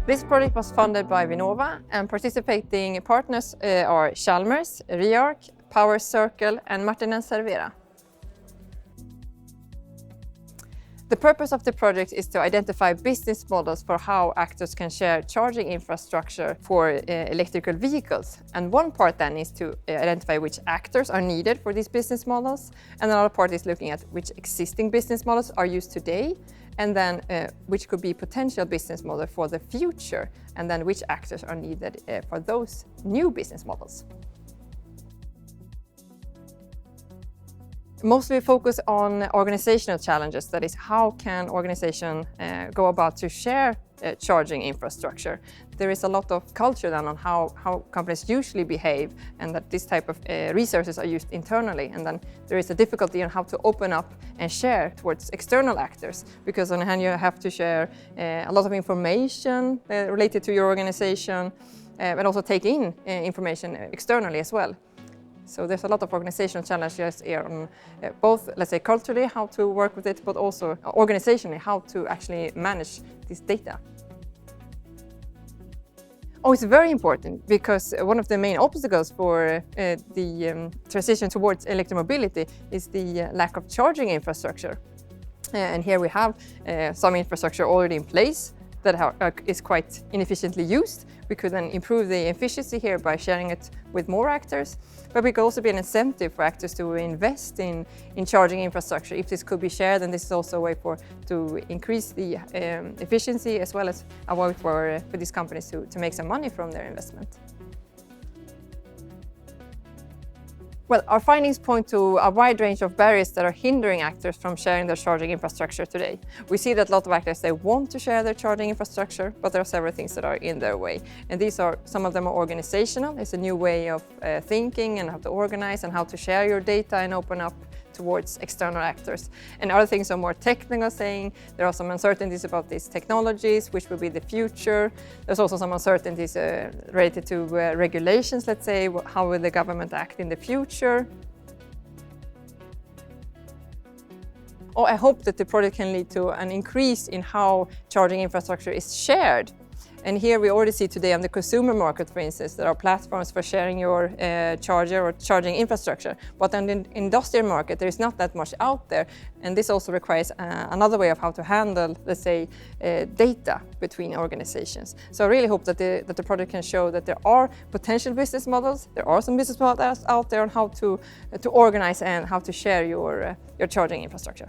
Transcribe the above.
This project was funded by Vinnova, and participating partners are Chalmers, REARC, Power Circle and Martin & Servera. The purpose of the project is to identify business models for how actors can share charging infrastructure for electrical vehicles. And one part then is to identify which actors are needed for these business models. And another part is looking at which existing business models are used today, and then which could be potential business model for the future, and then which actors are needed for those new business models. Mostly we focus on organizational challenges, that is, how can organizations go about to share charging infrastructure. There is a lot of culture then on how companies usually behave, and that this type of resources are used internally, and then there is a difficulty on how to open up and share towards external actors, because on the hand you have to share a lot of information related to your organization, but also take in information externally as well. So there's a lot of organizational challenges here on both, let's say, culturally, how to work with it, but also organizationally, how to actually manage this data. Oh, it's very important, because one of the main obstacles for the transition towards electromobility is the lack of charging infrastructure. And here we have some infrastructure already in place that is quite inefficiently used. We could then improve the efficiency here by sharing it with more actors, but we could also be an incentive for actors to invest in charging infrastructure. If this could be shared, then this is also a way to increase the efficiency, as well as a way for these companies to make some money from their investment. Well, our findings point to a wide range of barriers that are hindering actors from sharing their charging infrastructure today. We see that a lot of actors, they want to share their charging infrastructure, but there are several things that are in their way. And these are, some of them are organizational. It's a new way of thinking and how to organize and how to share your data and open up towards external actors. And other things are more technical, saying there are some uncertainties about these technologies, which will be the future. There's also some uncertainties related to regulations, let's say, how will the government act in the future. Oh, I hope that the project can lead to an increase in how charging infrastructure is shared. And here we already see today on the consumer market, for instance, there are platforms for sharing your charger or charging infrastructure. But on the industrial market, there is not that much out there. And this also requires another way of how to handle, let's say, data between organizations. So I really hope that the project can show that there are potential business models. There are some business models out there on how to organize and how to share your charging infrastructure.